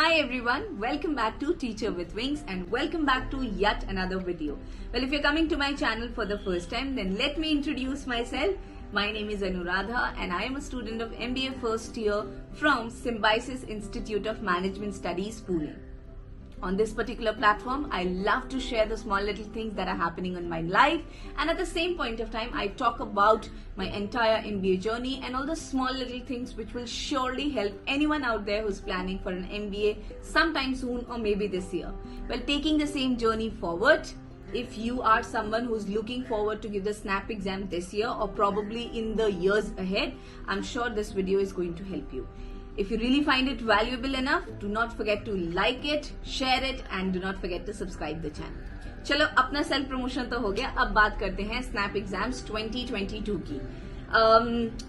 Hi everyone, welcome back to Teacher with Wings and welcome back to yet another video. Well, if you're coming to my channel for the first time, then let me introduce myself. My name is Anuradha and I am a student of MBA first year from Symbiosis Institute of Management Studies, Pune. On this particular platform, I love to share the small little things that are happening in my life, and at the same point of time, I talk about my entire MBA journey and all the small little things which will surely help anyone out there who's planning for an MBA sometime soon or maybe this year. Well, taking the same journey forward, if you are someone who's looking forward to give the SNAP exam this year or probably in the years ahead, I'm sure this video is going to help you. If you really find it valuable enough, do not forget to like it, share it and do not forget to subscribe the channel. चलो अपना self promotion तो हो गया, अब बात करते हैं snap exams 2022 की.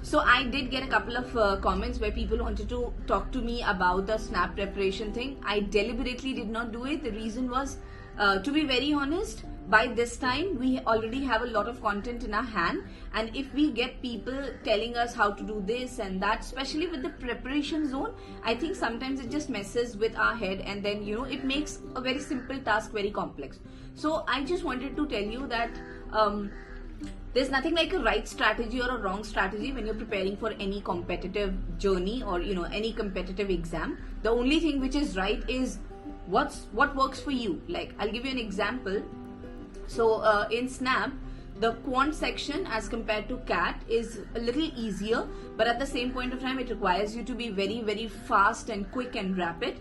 So I did get a couple of comments where people wanted to talk to me about the SNAP preparation thing. I deliberately did not do it. The reason was, to be very honest, by this time we already have a lot of content in our hand, and if we get people telling us how to do this and that, especially with the preparation zone, I think sometimes it just messes with our head and then it makes a very simple task very complex. So I just wanted to tell you that there's nothing like a right strategy or a wrong strategy when you're preparing for any competitive journey or any competitive exam. The only thing which is right is what works for you. Like, I'll give you an example. So in SNAP, the quant section as compared to CAT is a little easier, but at the same point of time, it requires you to be very, very fast and quick and rapid.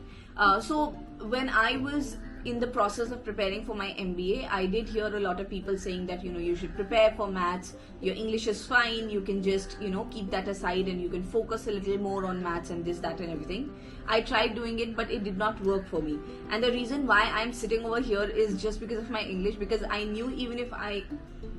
So when I was in the process of preparing for my MBA, I did hear a lot of people saying that you should prepare for maths, your English is fine, you can just keep that aside and you can focus a little more on maths and this, that and everything. I tried doing it, but it did not work for me, and the reason why I'm sitting over here is just because of my English, because I knew even if I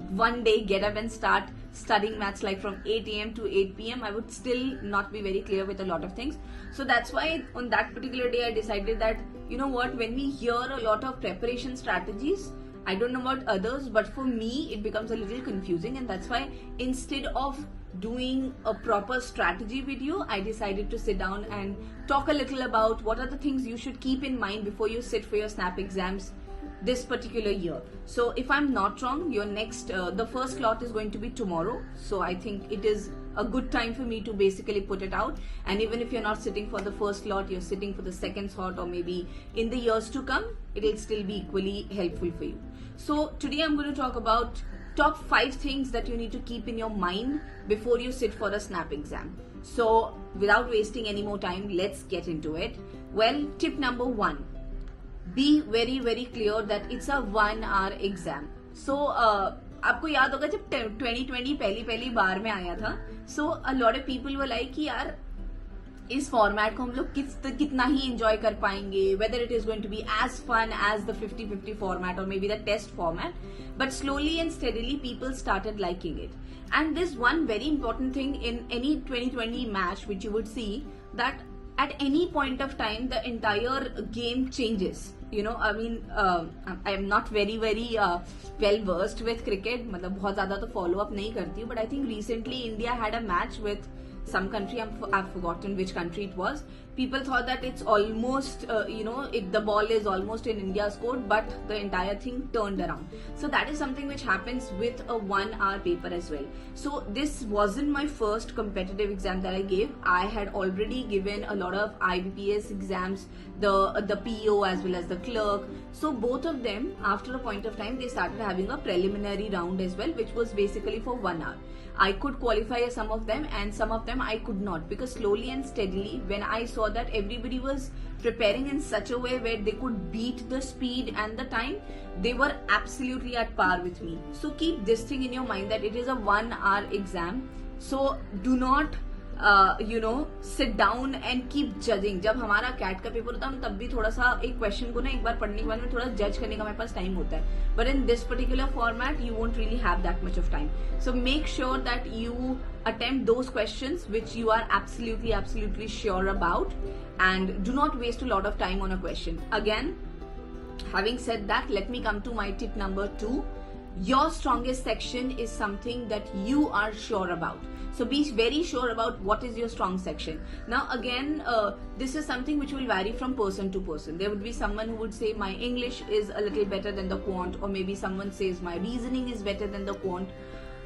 one day get up and start studying maths like from 8 a.m. to 8 p.m. I would still not be very clear with a lot of things. So that's why on that particular day I decided that when we hear a lot of preparation strategies, I don't know about others, but for me it becomes a little confusing, and that's why instead of doing a proper strategy video, I decided to sit down and talk a little about what are the things you should keep in mind before you sit for your SNAP exams this particular year. So if I'm not wrong, your next the first slot is going to be tomorrow, so I think it is a good time for me to basically put it out. And even if you're not sitting for the first slot, you're sitting for the second slot, or maybe in the years to come, it'll still be equally helpful for you. So today I'm going to talk about top 5 things that you need to keep in your mind before you sit for a SNAP exam. So without wasting any more time, let's get into it. Well, tip number 1, be very, very clear that it's a 1-hour exam. So आपको याद होगा जब 2020 पहली बार में आया था, so a lot of people were like कि यार इस फॉर्मेट को हम लोग कितना ही एंजॉय कर पाएंगे, whether it is going to be as fun as the 50-50 format or maybe the test format. But slowly and steadily people started liking it. And this one very important thing in any 2020 match which you would see, that at any point of time the entire game changes. I mean, I am not very well versed with cricket, मतलब बहुत ज़्यादा तो follow up नहीं करती हूँ, but I think recently India had a match with some country, I've forgotten which country it was. People thought that it's almost, the ball is almost in India's court, but the entire thing turned around. So that is something which happens with a 1-hour paper as well. So this wasn't my first competitive exam that I gave. I had already given a lot of IBPS exams, the PO as well as the clerk. So both of them, after a point of time, they started having a preliminary round as well, which was basically for 1 hour. I could qualify some of them and some of them I could not, because slowly and steadily when I saw that everybody was preparing in such a way where they could beat the speed and the time, they were absolutely at par with me. So keep this thing in your mind that it is a 1-hour exam. So do not sit down and keep judging. जब हमारा cat का paper होता है हम तब भी थोड़ा सा एक क्वेश्चन को ना एक बार पढ़ने के बाद में थोड़ा जज करने का हमारे पास टाइम होता है, but in this particular format you won't really have that much of time. So make sure that you attempt those questions which you are absolutely sure about, and do not waste a lot of time on a question. Again, having said that, let me come to my tip number 2. your strongest section is something that you are sure about. So be very sure about what is your strong section. Now again, this is something which will vary from person to person. There would be someone who would say my English is a little better than the quant, or maybe someone says my reasoning is better than the quant.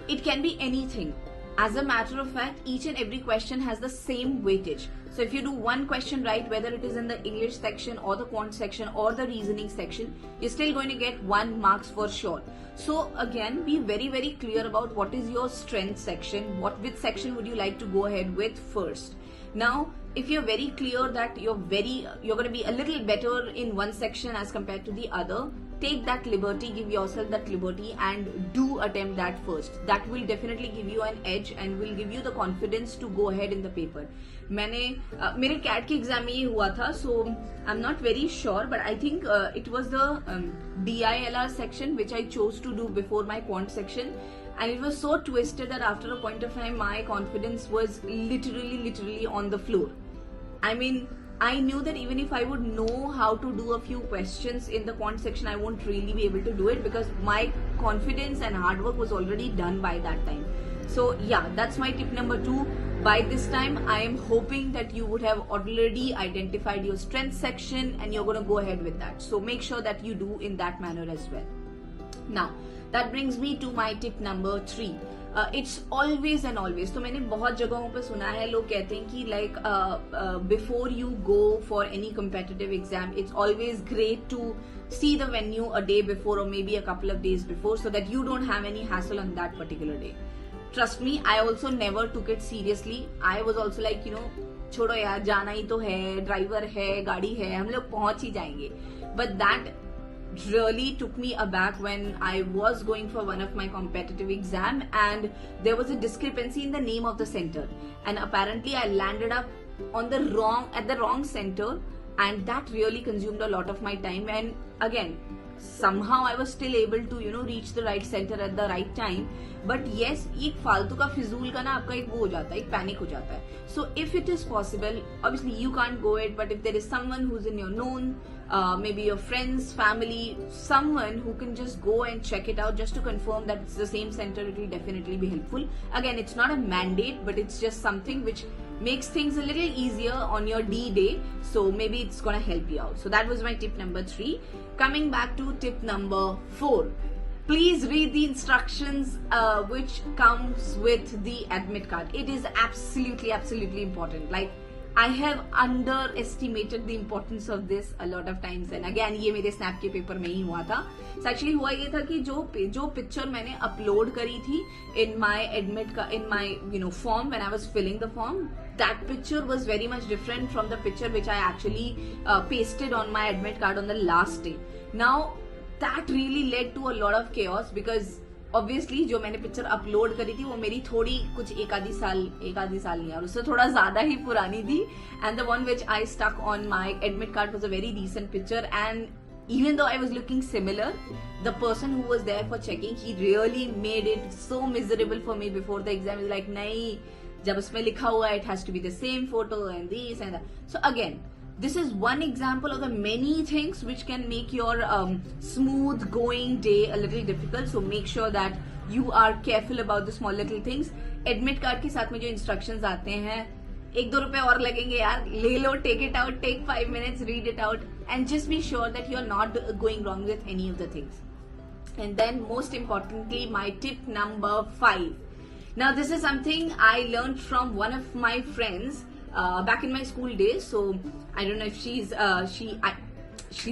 It can be anything. As a matter of fact, each and every question has the same weightage. So if you do one question right, whether it is in the English section or the quant section or the reasoning section, you're still going to get 1 marks for sure. So again, be very, very clear about what is your strength section, which section would you like to go ahead with first. Now, if you're very clear that you're going to be a little better in one section as compared to the other, take that liberty, give yourself that liberty and do attempt that first. That will definitely give you an edge and will give you the confidence to go ahead in the paper. मेरे CAT के exam में ये हुआ था, so I'm not very sure, but I think it was the DILR section which I chose to do before my quant section, and it was so twisted that after a point of time my confidence was literally on the floor. I mean, I knew that even if I would know how to do a few questions in the quant section, I won't really be able to do it because my confidence and hard work was already done by that time. So yeah, that's my tip number 2. By this time, I am hoping that you would have already identified your strength section and you're going to go ahead with that. So make sure that you do in that manner as well. Now, that brings me to my tip number 3. It's always and always. तो मैंने बहुत जगहों पे सुना है, लोग कहते हैं कि like before you go for any competitive exam, it's always great to see the venue a day before or maybe a couple of days before so that you don't have any hassle on that particular day. Trust me, I also never took it seriously. I was also like, छोड़ो यार, जाना ही तो है, driver है, गाड़ी है, हम लोग पहुंच ही जाएंगे. But that really took me aback when I was going for one of my competitive exam and there was a discrepancy in the name of the center, and apparently I landed up at the wrong center, and that really consumed a lot of my time. And again, somehow I was still able to reach the right center at the right time. But yes, एक फालतू का फिजूल का ना आपका एक वो हो जाता है, एक पैनिक हो जाता है. So if it is possible, obviously you can't go it, but if there is someone who's in your known, maybe your friends, family, someone who can just go and check it out just to confirm that it's the same center, it will definitely be helpful. Again, it's not a mandate, but it's just something which makes things a little easier on your D-Day. So maybe it's gonna help you out. So that was my tip number 3. Coming back to tip number 4. Please read the instructions which comes with the admit card. It is absolutely important. Like, I have underestimated the importance of this a lot of times. And again, ये मेरे snap के paper में ही हुआ था. So actually हुआ ये था कि जो picture मैंने upload करी थी in my admit in my form when I was filling the form, that picture was very much different from the picture which I actually pasted on my admit card on the last day. Now that really led to a lot of chaos because obviously जो मैंने picture upload करी थी वो मेरी थोड़ी कुछ एक आधी साल नहीं और उससे थोड़ा ज्यादा ही पुरानी थी. And the one which I stuck on my admit card was a very decent picture, and even though I was looking similar, the person who was there for checking, he really made it so miserable for me before the exam. He's like, नहीं, जब उसमें लिखा हुआ it has to be the same photo and this and that. So again, this is one example of the many things which can make your smooth going day a little difficult. So make sure that you are careful about the small little things. Admit card के साथ में जो instructions आते हैं, 1-2 रुपए और लगेंगे यार, ले लो, take it out, take 5 minutes, read it out, and just be sure that you're not going wrong with any of the things. And then most importantly, my tip number 5. Now this is something I learned from one of my friends back in my school days. So I don't know if she's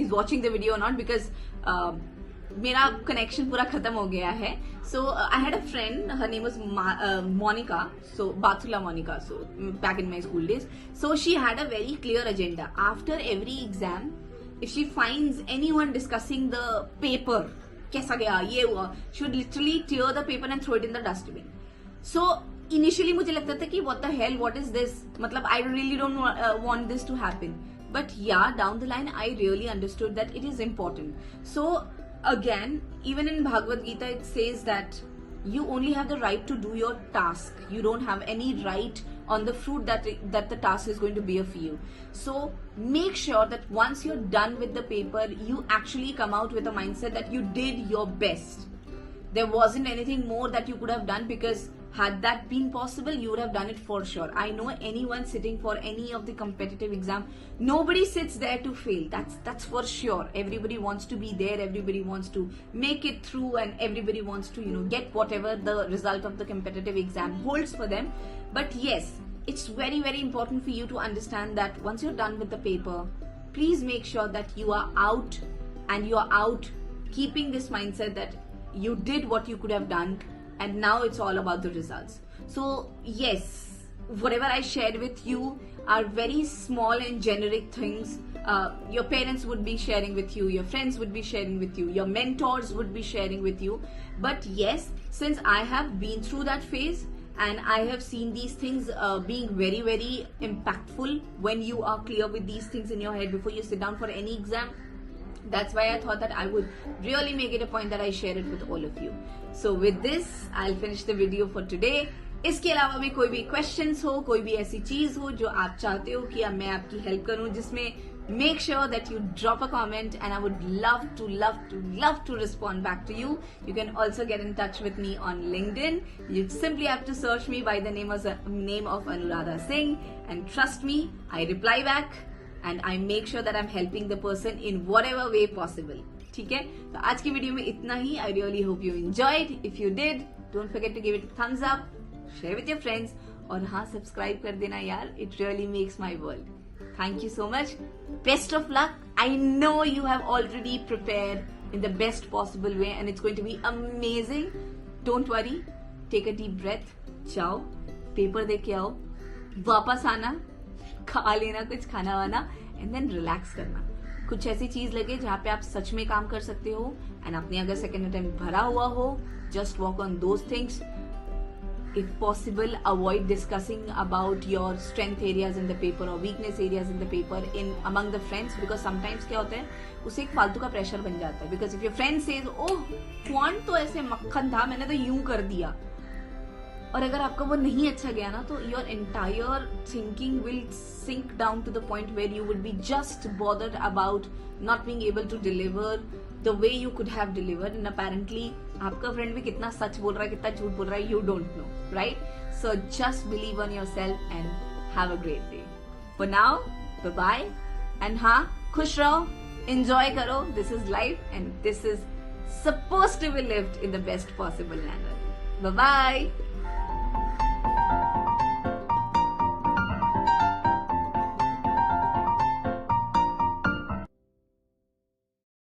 watching the video or not because मेरा connection पूरा खत्म हो गया है. So I had a friend, her name was Monica, so Bathula Monica, so back in my school days. So she had a very clear agenda. After every exam, if she finds anyone discussing the paper, कैसा गया, ये हुआ, she would literally tear the paper and throw it in the dustbin. So initially मुझे लगता था कि what the hell, what is this? मतलब I really don't want this to happen. But yeah, down the line, I really understood that it is important. So again, even in Bhagavad Gita, it says that you only have the right to do your task. You don't have any right on the fruit that the task is going to bear for you. So make sure that once you're done with the paper, you actually come out with a mindset that you did your best. there wasn't anything more that you could have done, because had that been possible, you would have done it for sure. I know anyone sitting for any of the competitive exam, nobody sits there to fail. That's for sure. Everybody wants to be there, everybody wants to make it through, and everybody wants to, get whatever the result of the competitive exam holds for them. But yes, it's very, very important for you to understand that once you're done with the paper, please make sure that you are out, and you are out keeping this mindset that you did what you could have done, and now it's all about the results. So yes, whatever I shared with you are very small and generic things. Your parents would be sharing with you, your friends would be sharing with you, your mentors would be sharing with you. But yes, since I have been through that phase, and I have seen these things being very, very impactful when you are clear with these things in your head before you sit down for any exam, that's why I thought that I would really make it a point that I share it with all of you. So with this, I'll finish the video for today. इसके अलावा भी कोई भी questions हो, कोई भी ऐसी चीज हो जो आप चाहते हो कि मैं आपकी help करूं, जिसमें make sure that you drop a comment, and I would love to respond back to you. You can also get in touch with me on LinkedIn. You simply have to search me by the name of Anuradha Singh, and trust me, I reply back. And I make sure that I'm helping the person in whatever way possible. ठीक है? तो आज की video में इतना ही. I really hope you enjoyed. If you did, don't forget to give it a thumbs up, share with your friends, और हाँ, subscribe कर देना यार. It really makes my world. Thank you so much. Best of luck. I know you have already prepared in the best possible way, and it's going to be amazing. Don't worry. Take a deep breath. जाओ, paper दे के आओ, वापस आना, खा लेना कुछ खाना वाना, एंड देन रिलैक्स करना. कुछ ऐसी चीज लगे जहाँ पे आप सच में काम कर सकते हो, एंड आपने अगर सेकेंड अटेम्प्ट भरा हुआ हो, just work on those things. If possible, avoid discussing about your strength areas in the paper or weakness areas in the paper among the friends, because sometimes क्या होता है, उसे एक फालतू का प्रेशर बन जाता है. Because if your friend says, oh, quant तो ऐसे मक्खन था, मैंने तो यूं कर दिया, और अगर आपका वो नहीं अच्छा गया ना, तो your entire thinking will sink down to the point where you would be just bothered about not being able to deliver the way you could have delivered, and apparently आपका फ्रेंड भी कितना सच बोल रहा है, कितना झूठ बोल रहा है, you don't know, right? So just believe on yourself and have a great day. For now, bye bye, and हाँ, खुश रहो, enjoy करो. This is life, and this is supposed to be lived in the best possible manner. Bye bye.